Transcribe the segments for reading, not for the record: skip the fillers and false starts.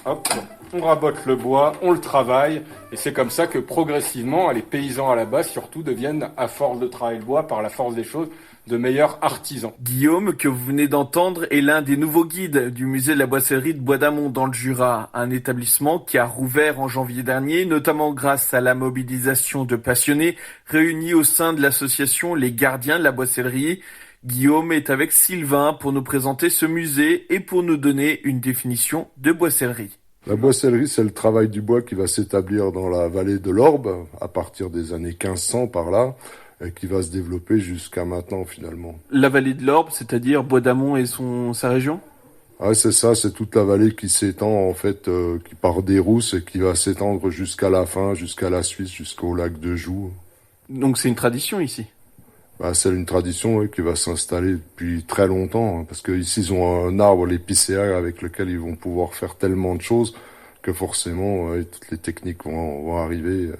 Hop, on rabote le bois, on le travaille, et c'est comme ça que progressivement, les paysans à la base surtout deviennent, à force de travailler le bois, par la force des choses, de meilleurs artisans. Guillaume, que vous venez d'entendre, est l'un des nouveaux guides du musée de la boissellerie de Bois d'Amont dans le Jura, un établissement qui a rouvert en janvier dernier, notamment grâce à la mobilisation de passionnés réunis au sein de l'association Les Gardiens de la Boissellerie. Guillaume est avec Sylvain pour nous présenter ce musée et pour nous donner une définition de boissellerie. La boissellerie, c'est le travail du bois qui va s'établir dans la vallée de l'Orbe à partir des années 1500 par là, et qui va se développer jusqu'à maintenant finalement. La vallée de l'Orbe, c'est-à-dire Bois d'Amont et sa région ? Ouais, c'est ça, c'est toute la vallée qui s'étend en fait, qui part des Rousses et qui va s'étendre jusqu'à la fin, jusqu'à la Suisse, jusqu'au lac de Joux. Donc c'est une tradition ici ? C'est une tradition qui va s'installer depuis très longtemps, parce qu'ici ils ont un arbre, l'épicéa, avec lequel ils vont pouvoir faire tellement de choses que forcément toutes les techniques vont arriver.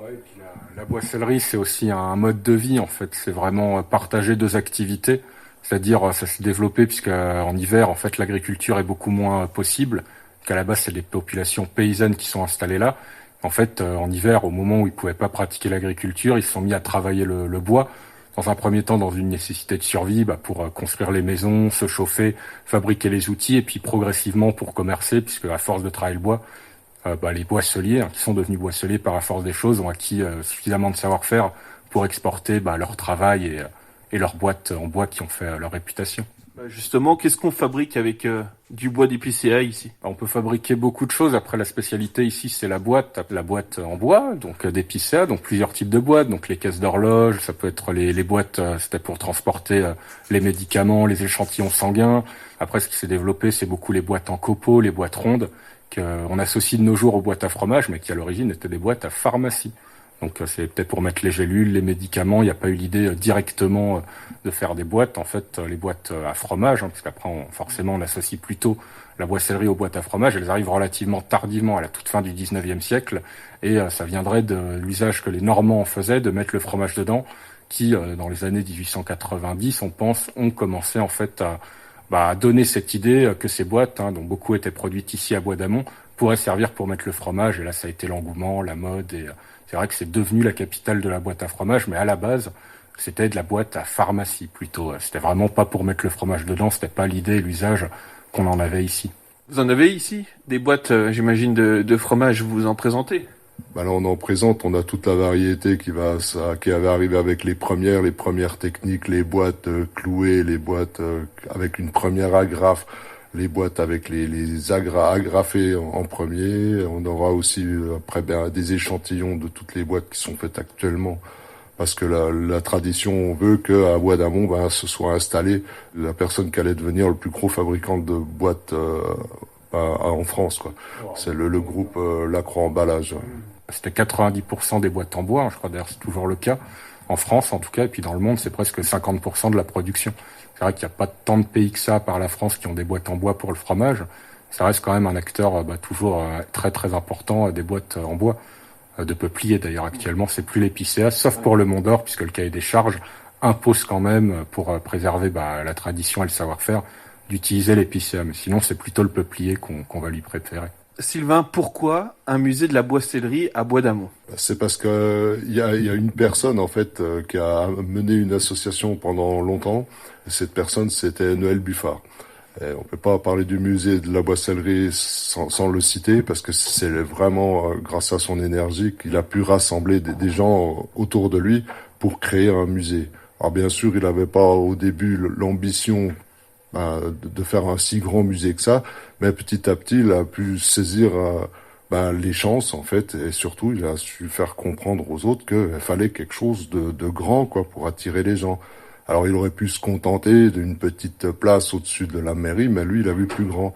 Ouais, et puis la boissellerie, c'est aussi un mode de vie en fait. C'est vraiment partager deux activités, c'est-à-dire ça s'est développé puisque en hiver en fait l'agriculture est beaucoup moins possible. Qu'à la base c'est des populations paysannes qui sont installées là. En fait en hiver, au moment où ils pouvaient pas pratiquer l'agriculture, ils se sont mis à travailler le bois. Dans un premier temps, dans une nécessité de survie, pour construire les maisons, se chauffer, fabriquer les outils, et puis progressivement pour commercer, puisque à force de travailler le bois, les boisseliers, qui sont devenus boisseliers par la force des choses, ont acquis suffisamment de savoir-faire pour exporter leur travail et leurs boîtes en bois qui ont fait leur réputation. Justement, qu'est-ce qu'on fabrique avec du bois d'épicéa ici ? On peut fabriquer beaucoup de choses. Après, la spécialité ici, c'est la boîte en bois, donc d'épicéa, donc plusieurs types de boîtes, donc les caisses d'horloge, ça peut être les boîtes, c'était pour transporter les médicaments, les échantillons sanguins. Après, ce qui s'est développé, c'est beaucoup les boîtes en copeaux, les boîtes rondes, qu'on associe de nos jours aux boîtes à fromage, mais qui à l'origine étaient des boîtes à pharmacie. Donc c'est peut-être pour mettre les gélules, les médicaments. Il n'y a pas eu l'idée directement de faire des boîtes. En fait, les boîtes à fromage, parce qu'après forcément on associe plutôt la boissellerie aux boîtes à fromage. Elles arrivent relativement tardivement, à la toute fin du 19e siècle, et ça viendrait de l'usage que les Normands en faisaient de mettre le fromage dedans, qui dans les années 1890, on pense, ont commencé en fait à donner cette idée que ces boîtes, dont beaucoup étaient produites ici à Bois d'Amont, pourraient servir pour mettre le fromage. Et là, ça a été l'engouement, la mode et c'est vrai que c'est devenu la capitale de la boîte à fromage, mais à la base, c'était de la boîte à pharmacie plutôt. C'était vraiment pas pour mettre le fromage dedans, c'était pas l'idée et l'usage qu'on en avait ici. Vous en avez ici ? Des boîtes, j'imagine, de fromage, vous en présentez ? Là, on en présente, on a toute la variété qui avait arrivé avec les premières techniques, les boîtes clouées, les boîtes avec une première agrafe, les boîtes avec les agrafées en premier. On aura aussi après des échantillons de toutes les boîtes qui sont faites actuellement. Parce que la tradition veut qu'à Bois d'Amont se soit installée la personne qui allait devenir le plus gros fabricant de boîtes en France, quoi. Wow. C'est le groupe Lacroix Emballage. C'était 90% des boîtes en bois, je crois d'ailleurs c'est toujours le cas. En France en tout cas, et puis dans le monde c'est presque 50% de la production. C'est vrai qu'il n'y a pas tant de pays que ça par la France qui ont des boîtes en bois pour le fromage. Ça reste quand même un acteur toujours très très important des boîtes en bois. De peuplier d'ailleurs actuellement, c'est plus l'épicéa, sauf pour le Mont d'Or, puisque le cahier des charges impose quand même, pour préserver la tradition et le savoir-faire, d'utiliser l'épicéa. Mais sinon, c'est plutôt le peuplier qu'on va lui préférer. Sylvain, pourquoi un musée de la boissellerie à Bois d'Amont ? C'est parce que il y a une personne en fait qui a mené une association pendant longtemps. Et cette personne, c'était Noël Buffard. Et on peut pas parler du musée de la boissellerie sans le citer, parce que c'est vraiment grâce à son énergie qu'il a pu rassembler des gens autour de lui pour créer un musée. Alors bien sûr, il n'avait pas au début l'ambition de faire un si grand musée que ça, mais petit à petit, il a pu saisir les chances en fait, et surtout, il a su faire comprendre aux autres qu'il fallait quelque chose de grand, quoi, pour attirer les gens. Alors il aurait pu se contenter d'une petite place au-dessus de la mairie, mais lui il a vu plus grand.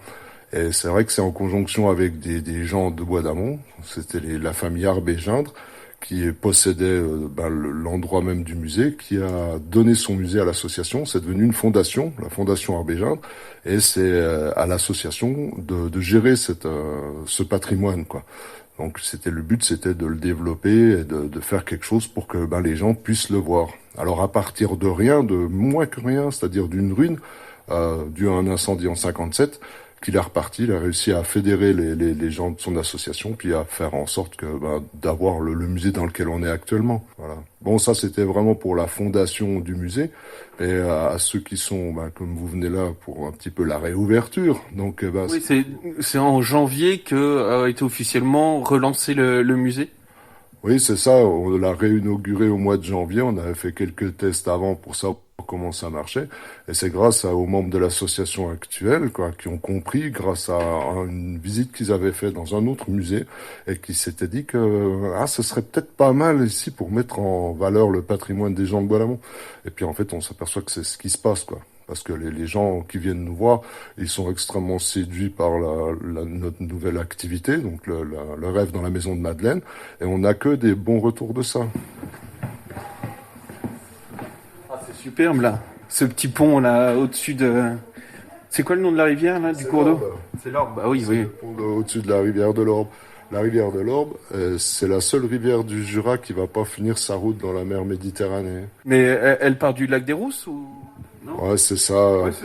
Et c'est vrai que c'est en conjonction avec des gens de Bois d'Amont, c'était la famille Arbé-Gindre, qui possédait l'endroit même du musée, qui a donné son musée à l'association. C'est devenu une fondation, la fondation Arbé-Gindre, et c'est à l'association de gérer ce patrimoine, quoi. Donc le but c'était de le développer et de faire quelque chose pour que les gens puissent le voir. Alors à partir de rien, de moins que rien, c'est-à-dire d'une ruine due à un incendie en 57, qu'il est reparti, il a réussi à fédérer les gens de son association, puis à faire en sorte que d'avoir le musée dans lequel on est actuellement. Voilà. Bon, ça c'était vraiment pour la fondation du musée, et à ceux qui sont, comme vous venez là, pour un petit peu la réouverture. Donc, oui, c'est en janvier que a été officiellement relancé le musée. Oui, c'est ça. On l'a réinauguré au mois de janvier. On avait fait quelques tests avant pour savoir comment ça marchait. Et c'est grâce aux membres de l'association actuelle, qui ont compris, grâce à une visite qu'ils avaient faite dans un autre musée, et qui s'étaient dit que ce serait peut-être pas mal ici pour mettre en valeur le patrimoine des gens de Bois-d'Amont. Et puis en fait, on s'aperçoit que c'est ce qui se passe, quoi. Parce que les gens qui viennent nous voir, ils sont extrêmement séduits par notre nouvelle activité, donc le rêve dans la maison de Madeleine, et on n'a que des bons retours de ça. Ah, c'est superbe là, ce petit pont là au-dessus de... C'est quoi le nom de la rivière là, du cours d'eau? C'est l'Orbe, bah oui, oui. Le pont au-dessus de la rivière de l'Orbe. La rivière de l'Orbe, c'est la seule rivière du Jura qui va pas finir sa route dans la mer Méditerranée. Mais elle part du lac des Rousses ou... Non. Ouais, c'est ça,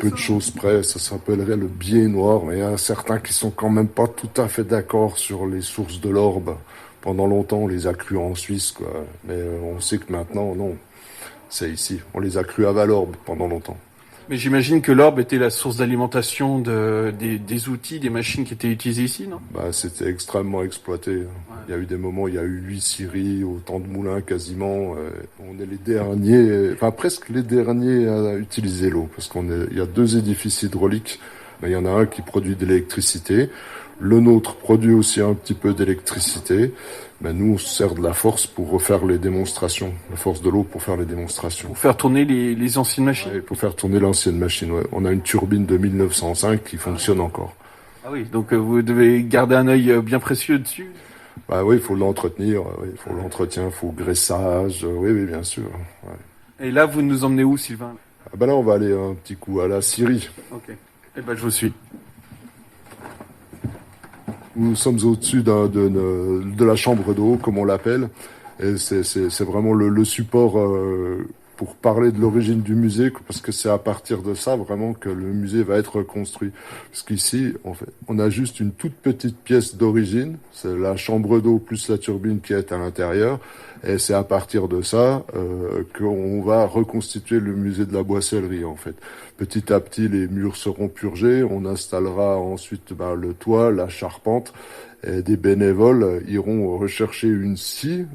peu de choses près, ça s'appellerait le biais noir, mais il y a certains qui sont quand même pas tout à fait d'accord sur les sources de l'Orbe. Pendant longtemps, on les a crues en Suisse, quoi. Mais on sait que maintenant, non, c'est ici. On les a crues à Valorbe pendant longtemps. Mais j'imagine que l'Orbe était la source d'alimentation des outils, des machines qui étaient utilisées ici, non? C'était extrêmement exploité. Ouais. Il y a eu des moments où il y a eu 8 scieries, autant de moulins quasiment. On est les derniers, presque les derniers à utiliser l'eau, parce il y a 2 édifices hydrauliques. Mais il y en a un qui produit de l'électricité. Le nôtre produit aussi un petit peu d'électricité. Mais nous, on se sert de la force pour refaire les démonstrations. La force de l'eau pour faire les démonstrations. Pour faire tourner les anciennes machines. Ouais, pour faire tourner l'ancienne machine, ouais. On a une turbine de 1905 qui fonctionne encore. Ah oui, donc vous devez garder un œil bien précieux dessus. Oui, il faut l'entretenir. Il faut l'entretien, il faut le graissage. Oui, bien sûr. Ouais. Et là, vous nous emmenez où, Sylvain? Là, on va aller un petit coup à la scierie. Ok. Je vous suis. Nous sommes au-dessus de la chambre d'eau, comme on l'appelle. Et c'est vraiment le support pour parler de l'origine du musée, parce que c'est à partir de ça vraiment que le musée va être construit. Parce qu'ici, on a juste une toute petite pièce d'origine, c'est la chambre d'eau plus la turbine qui est à l'intérieur. Et c'est à partir de ça qu'on va reconstituer le musée de la boissellerie, en fait. Petit à petit, les murs seront purgés. On installera ensuite le toit, la charpente. Et des bénévoles iront rechercher une scie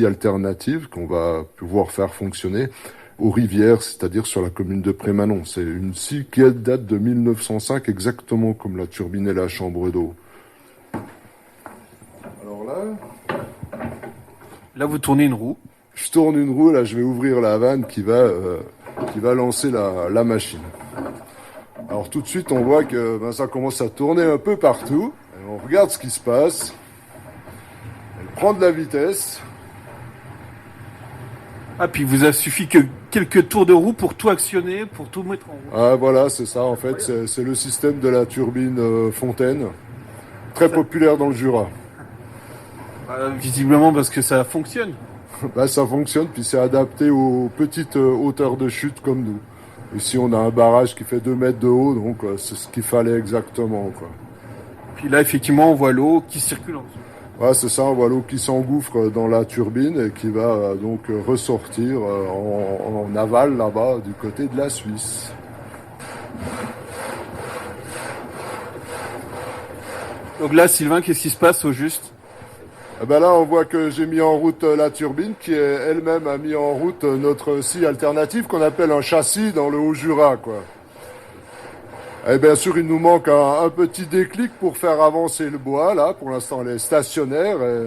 alternative qu'on va pouvoir faire fonctionner aux rivières, c'est-à-dire sur la commune de Prémanon. C'est une scie qui date de 1905, exactement comme la turbine et la chambre d'eau. Alors là, vous tournez une roue. Je tourne une roue, là je vais ouvrir la vanne qui va lancer la machine. Alors tout de suite on voit que ça commence à tourner un peu partout. Et on regarde ce qui se passe. Elle prend de la vitesse. Ah, puis il vous a suffi que quelques tours de roue pour tout actionner, pour tout mettre en route. Ah voilà, c'est ça en fait, c'est le système de la turbine Fontaine. Très populaire dans le Jura. Visiblement parce que ça fonctionne. Ça fonctionne, puis c'est adapté aux petites hauteurs de chute comme nous. Ici, on a un barrage qui fait 2 mètres de haut, donc c'est ce qu'il fallait exactement, quoi. Puis là, effectivement, on voit l'eau qui circule en dessous. Ouais, c'est ça, on voit l'eau qui s'engouffre dans la turbine et qui va donc ressortir en aval là-bas du côté de la Suisse. Donc là, Sylvain, qu'est-ce qui se passe au juste? Là, on voit que j'ai mis en route la turbine qui elle-même a mis en route notre scie alternative qu'on appelle un châssis dans le Haut-Jura, quoi. Et bien sûr, il nous manque un petit déclic pour faire avancer le bois, là. Pour l'instant, elle est stationnaire. Et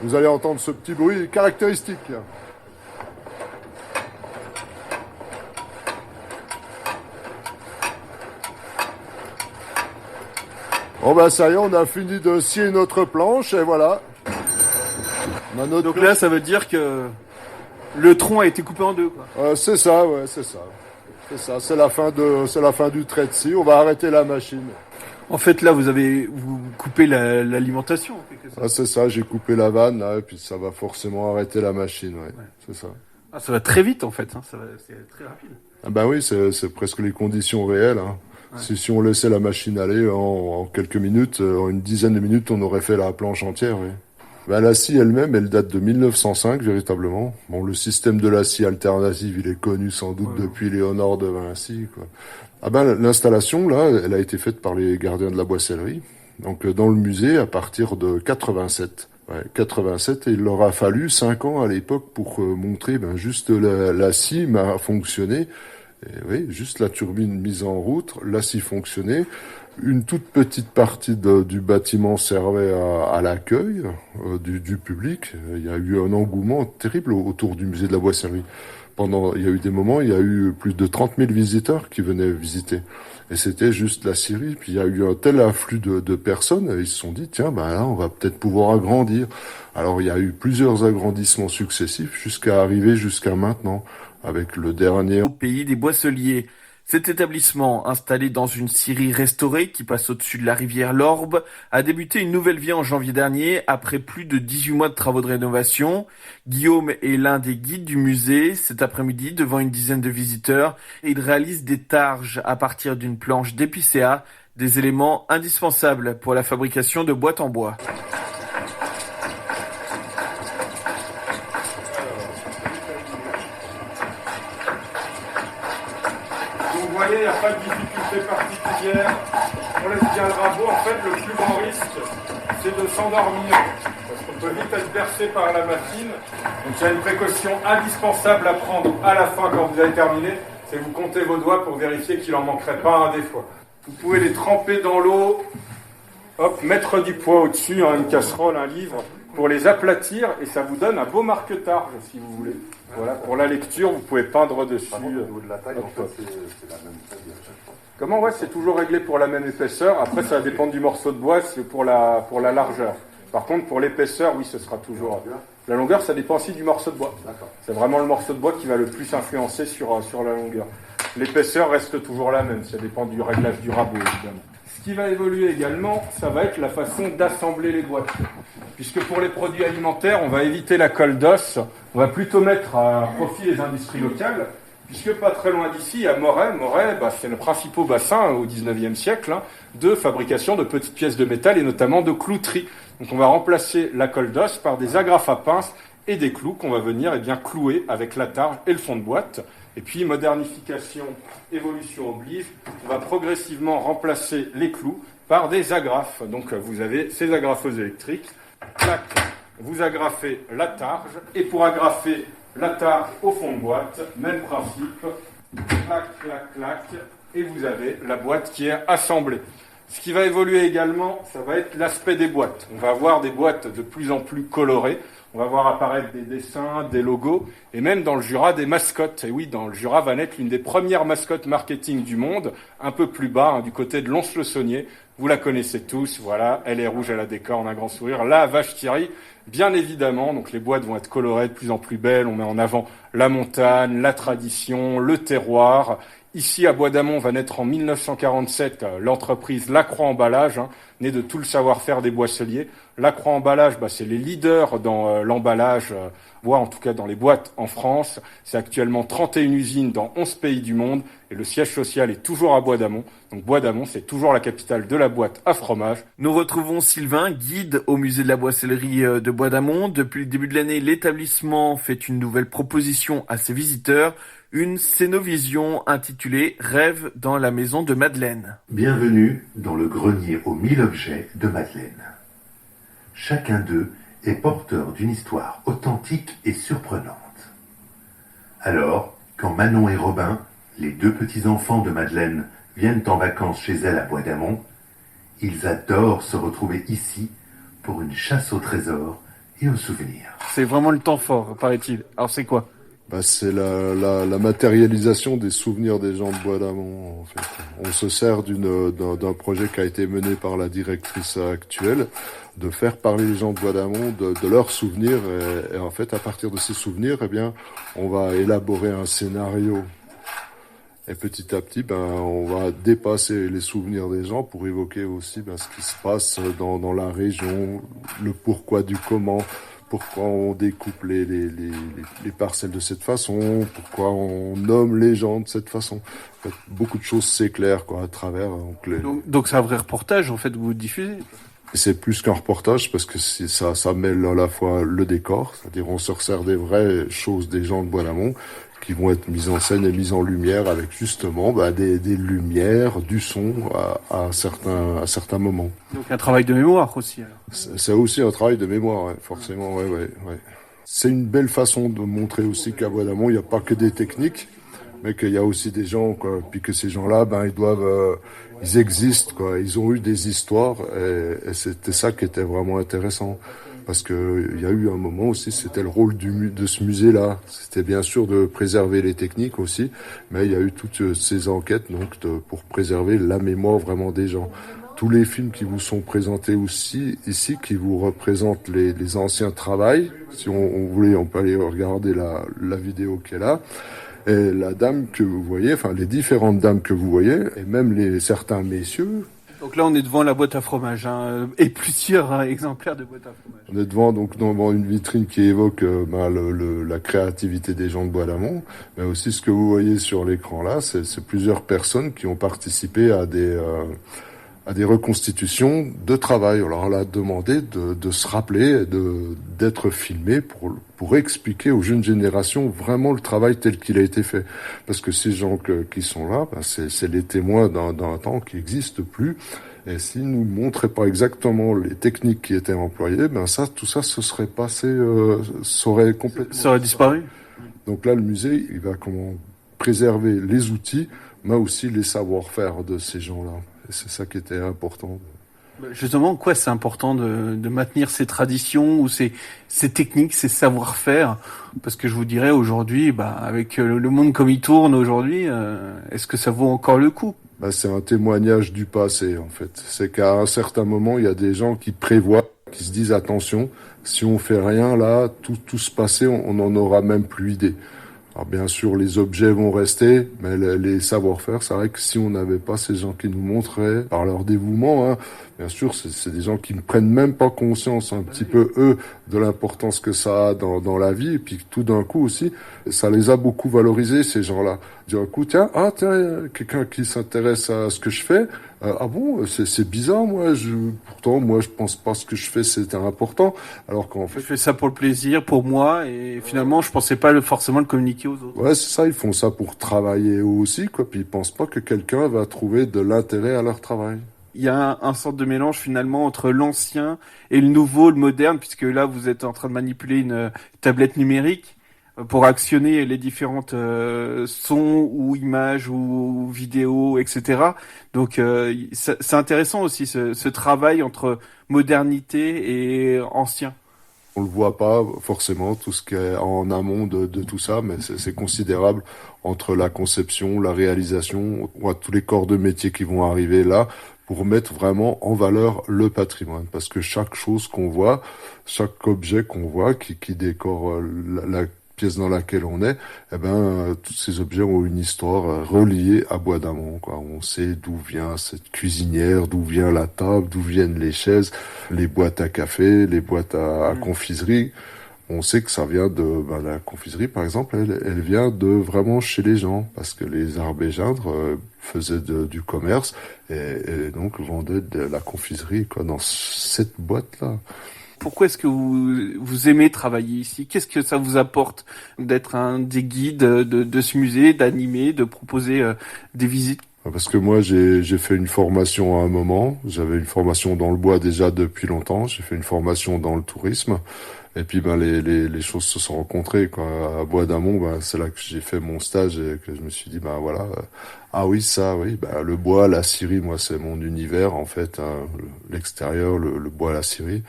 vous allez entendre ce petit bruit caractéristique. Bon, ça y est, on a fini de scier notre planche, et voilà. Donc là, ça veut dire que le tronc a été coupé en 2, quoi. C'est ça, ouais, c'est ça. C'est ça, c'est la fin du trait de scie. On va arrêter la machine. En fait, là, vous coupez l'alimentation, en quelque sorte. C'est ça, j'ai coupé la vanne, là, et puis ça va forcément arrêter la machine, ouais. C'est ça. Ça va très vite, en fait, hein. C'est très rapide. Oui, c'est presque les conditions réelles, hein. Si on laissait la machine aller en quelques minutes, en une dizaine de minutes, on aurait fait la planche entière. Oui. Ben, la scie elle-même, elle date de 1905 véritablement. Bon, le système de la scie alternative, il est connu sans doute depuis Léonard de Vinci, quoi. Ah ben, l'installation, là, elle a été faite par les gardiens de la boissellerie. Donc, dans le musée, à partir de 87. Ouais, 87, et il leur a fallu 5 ans à l'époque pour montrer, juste la scie a fonctionné. Et oui, juste la turbine mise en route, la scie fonctionnait. Une toute petite partie du bâtiment servait à l'accueil du public. Il y a eu un engouement terrible autour du musée de la boissellerie. Il y a eu des moments, il y a eu plus de 30 000 visiteurs qui venaient visiter. Et c'était juste la scierie. Puis il y a eu un tel afflux de personnes, ils se sont dit, tiens, là, on va peut-être pouvoir agrandir. Alors il y a eu plusieurs agrandissements successifs jusqu'à arriver jusqu'à maintenant, avec le dernier. Au pays des boisseliers. Cet établissement, installé dans une scierie restaurée qui passe au-dessus de la rivière l'Orbe, a débuté une nouvelle vie en janvier dernier après plus de 18 mois de travaux de rénovation. Guillaume est l'un des guides du musée. Cet après-midi, devant une dizaine de visiteurs, il réalise des targes à partir d'une planche d'épicéa, des éléments indispensables pour la fabrication de boîtes en bois. Vous voyez, il n'y a pas de difficulté particulière. On laisse bien le rabot. En fait, le plus grand risque, c'est de s'endormir. Parce qu'on peut vite être bercé par la machine. Donc il y a une précaution indispensable à prendre à la fin quand vous avez terminé. C'est vous comptez vos doigts pour vérifier qu'il n'en manquerait pas un des fois. Vous pouvez les tremper dans l'eau. Hop, mettre du poids au-dessus, une casserole, un livre, pour les aplatir. Et ça vous donne un beau marque-targe, si vous voulez. Voilà, pour la lecture, vous pouvez peindre dessus. Au niveau de la taille, en fait, c'est la même taille à chaque fois. Comment? Ouais, c'est toujours réglé pour la même épaisseur. Après, ça va dépendre du morceau de bois, c'est pour la largeur. Par contre, pour l'épaisseur, oui, ce sera toujours. La longueur, ça dépend aussi du morceau de bois. D'accord. C'est vraiment le morceau de bois qui va le plus influencer sur la longueur. L'épaisseur reste toujours la même, ça dépend du réglage du rabot, évidemment. Ce qui va évoluer également, ça va être la façon d'assembler les boîtes. Puisque pour les produits alimentaires, on va éviter la colle d'os, on va plutôt mettre à profit les industries locales, puisque pas très loin d'ici, il y a Moret. Moret, c'est le principal bassin au 19e siècle de fabrication de petites pièces de métal et notamment de clouterie. Donc on va remplacer la colle d'os par des agrafes à pince et des clous qu'on va venir clouer avec la targe et le fond de boîte. Et puis, modernification, évolution oblige, on va progressivement remplacer les clous par des agrafes. Donc, vous avez ces agrafeuses électriques. Clac, vous agrafez la targe. Et pour agrafer la targe au fond de boîte, même principe. Clac, clac, clac. Et vous avez la boîte qui est assemblée. Ce qui va évoluer également, ça va être l'aspect des boîtes. On va avoir des boîtes de plus en plus colorées. On va voir apparaître des dessins, des logos, et même dans le Jura, des mascottes. Et oui, dans le Jura va naître l'une des premières mascottes marketing du monde, un peu plus bas, du côté de Lons-le-Saunier. Vous la connaissez tous, voilà, elle est rouge, elle a des cornes, un grand sourire. La vache Thierry, bien évidemment, donc les boîtes vont être colorées, de plus en plus belles. On met en avant la montagne, la tradition, le terroir. Ici, à Bois-d'Amont, va naître en 1947 l'entreprise Lacroix Emballage, née de tout le savoir-faire des boisseliers. Lacroix Emballage, c'est les leaders dans l'emballage bois, en tout cas dans les boîtes en France. C'est actuellement 31 usines dans 11 pays du monde et le siège social est toujours à Bois-d'Amont. Donc Bois-d'Amont, c'est toujours la capitale de la boîte à fromage. Nous retrouvons Sylvain, guide au musée de la boissellerie de Bois-d'Amont. Depuis le début de l'année, l'établissement fait une nouvelle proposition à ses visiteurs. Une scénovision intitulée « Rêve dans la maison de Madeleine ». Bienvenue dans le grenier aux 1000 objets de Madeleine. Chacun d'eux est porteur d'une histoire authentique et surprenante. Alors, quand Manon et Robin, les deux petits-enfants de Madeleine, viennent en vacances chez elle à Bois-d'Amont, ils adorent se retrouver ici pour une chasse au trésor et aux souvenirs. C'est vraiment le temps fort, paraît-il. Alors c'est quoi ? C'est la matérialisation des souvenirs des gens de Bois-d'Amont, en fait. On se sert d'un projet qui a été mené par la directrice actuelle, de faire parler les gens de Bois-d'Amont de leurs souvenirs. Et en fait, à partir de ces souvenirs, on va élaborer un scénario. Et petit à petit, on va dépasser les souvenirs des gens pour évoquer aussi ce qui se passe dans la région, le pourquoi du comment, pourquoi on découpe les parcelles de cette façon, pourquoi on nomme les gens de cette façon. En fait, beaucoup de choses s'éclairent à travers. Donc c'est un vrai reportage en fait que vous diffusez. C'est plus qu'un reportage parce que ça mêle à la fois le décor, c'est-à-dire on se resserre des vraies choses des gens de Bois-d'Amont qui vont être mises en scène et mises en lumière avec justement des lumières, du son à certains moments. Donc un travail de mémoire aussi. Alors. C'est aussi un travail de mémoire, forcément. Ouais. C'est une belle façon de montrer aussi qu'à Bois-d'Amont, il n'y a pas que des techniques, mais qu'il y a aussi des gens, puis que ces gens-là, ils existent, ils ont eu des histoires, et c'était ça qui était vraiment intéressant. Parce que il y a eu un moment aussi, c'était le rôle de ce musée-là. C'était bien sûr de préserver les techniques aussi, mais il y a eu toutes ces enquêtes pour préserver la mémoire vraiment des gens. Tous les films qui vous sont présentés aussi ici, qui vous représentent les anciens travails. Si on voulait, on peut aller regarder la vidéo qui est là. Et la dame que vous voyez, les différentes dames que vous voyez, et même certains messieurs. Donc là, on est devant la boîte à fromage, et plusieurs exemplaires de boîte à fromage. On est devant une vitrine qui évoque la créativité des gens de Bois-d'Amont, mais aussi ce que vous voyez sur l'écran là, c'est plusieurs personnes qui ont participé à des reconstitutions de travail. Alors on leur a demandé de se rappeler, d'être filmé pour expliquer aux jeunes générations vraiment le travail tel qu'il a été fait. Parce que ces gens qui sont là, c'est les témoins d'un temps qui n'existe plus. Et s'ils nous montraient pas exactement les techniques qui étaient employées, tout ça se serait passé, ça aurait complètement... Ça aurait disparu. Donc là, le musée, il va préserver les outils, mais aussi les savoir-faire de ces gens-là. Et c'est ça qui était important. Justement, quoi, c'est important de maintenir ces traditions ou ces techniques, ces savoir-faire? Parce que je vous dirais aujourd'hui, avec le monde comme il tourne aujourd'hui, est-ce que ça vaut encore le coup? C'est un témoignage du passé, en fait. C'est qu'à un certain moment, il y a des gens qui prévoient, qui se disent attention, si on fait rien là, tout se passer, on n'en aura même plus idée. Alors bien sûr, les objets vont rester, mais les savoir-faire, c'est vrai que si on n'avait pas ces gens qui nous montraient par leur dévouement, bien sûr, c'est des gens qui ne prennent même pas conscience un petit peu, eux, de l'importance que ça a dans la vie, et puis tout d'un coup aussi, ça les a beaucoup valorisés, ces gens-là. D'un coup, tiens, quelqu'un qui s'intéresse à ce que je fais, ah bon, c'est bizarre, pourtant, je pense pas ce que je fais, c'était important, alors qu'en fait... Je fais ça pour le plaisir, pour moi, et finalement, je pensais pas forcément le communiquer aux autres. Ouais, c'est ça, ils font ça pour travailler eux aussi, puis ils pensent pas que quelqu'un va trouver de l'intérêt à leur travail. Il y a un sorte de mélange finalement entre l'ancien et le nouveau, le moderne, puisque là, vous êtes en train de manipuler une tablette numérique pour actionner les différentes sons ou images ou vidéos, etc. Donc c'est intéressant aussi ce travail entre modernité et ancien. On le voit pas forcément, tout ce qui est en amont de tout ça, mais c'est considérable entre la conception, la réalisation, tous les corps de métier qui vont arriver là pour mettre vraiment en valeur le patrimoine. Parce que chaque chose qu'on voit, chaque objet qu'on voit qui décore la pièce dans laquelle on est, tous ces objets ont une histoire reliée à Bois-d'Amont, On sait d'où vient cette cuisinière, d'où vient la table, d'où viennent les chaises, les boîtes à café, les boîtes à confiserie. On sait que ça vient de la confiserie, par exemple, elle vient de vraiment chez les gens, parce que les Arbégeindres faisaient du commerce et donc vendaient de la confiserie dans cette boîte-là. Pourquoi est-ce que vous aimez travailler ici? Qu'est-ce que ça vous apporte d'être un des guides de ce musée, d'animer, de proposer des visites? Parce que moi, j'ai fait une formation à un moment. J'avais une formation dans le bois déjà depuis longtemps. J'ai fait une formation dans le tourisme. Et puis, les choses se sont rencontrées, À Bois-d'Amont, c'est là que j'ai fait mon stage et que je me suis dit, voilà. Ah oui, ça, oui. Le bois, la scierie, moi, c'est mon univers, en fait. L'extérieur, le bois, la scierie.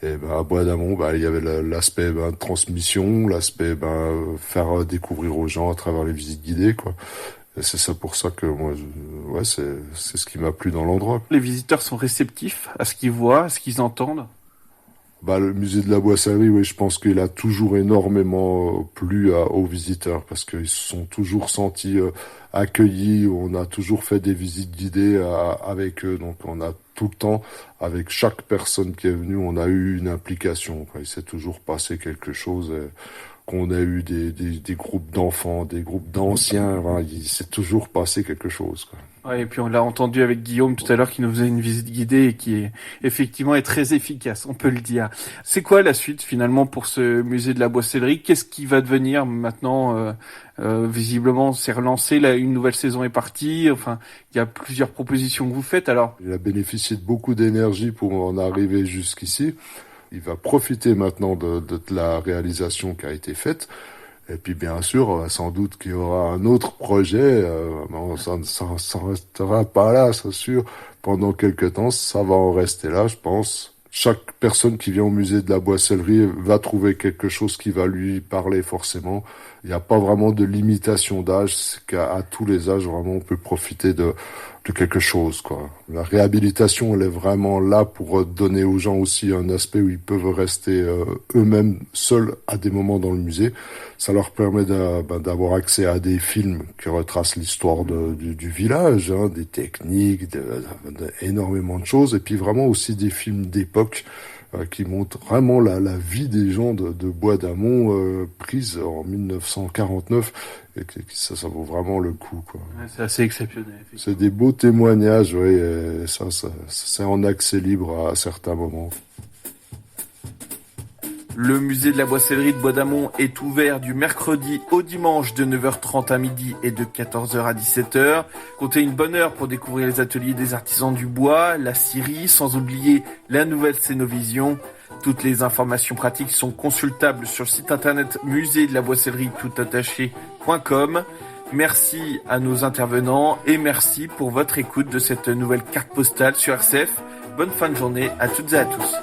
Et à Bois-d'Amont, il y avait l'aspect transmission, l'aspect faire découvrir aux gens à travers les visites guidées, Et c'est ça pour ça que moi, c'est ce qui m'a plu dans l'endroit. Les visiteurs sont réceptifs à ce qu'ils voient, à ce qu'ils entendent. Le musée de la Boissellerie, oui, je pense qu'il a toujours énormément plu aux visiteurs parce qu'ils se sont toujours sentis accueillis. On a toujours fait des visites guidées avec eux, donc on a tout le temps avec chaque personne qui est venue, on a eu une implication, quoi. Il s'est toujours passé quelque chose, qu'on a eu des groupes d'enfants, des groupes d'anciens, voilà, il s'est toujours passé quelque chose, quoi. Ouais, et puis on l'a entendu avec Guillaume tout à l'heure qui nous faisait une visite guidée et qui est très efficace, on peut le dire. C'est quoi la suite finalement pour ce musée de la boissellerie? Qu'est-ce qui va devenir maintenant? Visiblement, c'est relancé, là, une nouvelle saison est partie. Enfin, il y a plusieurs propositions que vous faites. Alors, il a bénéficié de beaucoup d'énergie pour en arriver jusqu'ici. Il va profiter maintenant de la réalisation qui a été faite. Et puis bien sûr, sans doute qu'il y aura un autre projet, ça ne restera pas là, c'est sûr. Pendant quelques temps, ça va en rester là, je pense. Chaque personne qui vient au musée de la boissellerie va trouver quelque chose qui va lui parler forcément. Il n'y a pas vraiment de limitation d'âge, c'est qu'à tous les âges, vraiment, on peut profiter de quelque chose, quoi. La réhabilitation, elle est vraiment là pour donner aux gens aussi un aspect où ils peuvent rester eux-mêmes seuls à des moments dans le musée. Ça leur permet d'avoir accès à des films qui retracent l'histoire du village, hein, des techniques, énormément de choses, et puis vraiment aussi des films d'époque qui montrent vraiment la vie des gens de Bois d'Amont prise en 1949, et ça vaut vraiment le coup, quoi. ouais, c'est assez exceptionnel. C'est des beaux témoignages, oui, et ça c'est en accès libre à certains moments. Le musée de la boissellerie de Bois d'Amont est ouvert du mercredi au dimanche de 9h30 à midi et de 14h à 17h. Comptez une bonne heure pour découvrir les ateliers des artisans du bois, la scierie, sans oublier la nouvelle Scénovision. Toutes les informations pratiques sont consultables sur le site internet musée de la boissellerie toutattaché.com. Merci à nos intervenants et merci pour votre écoute de cette nouvelle carte postale sur RCF. Bonne fin de journée à toutes et à tous.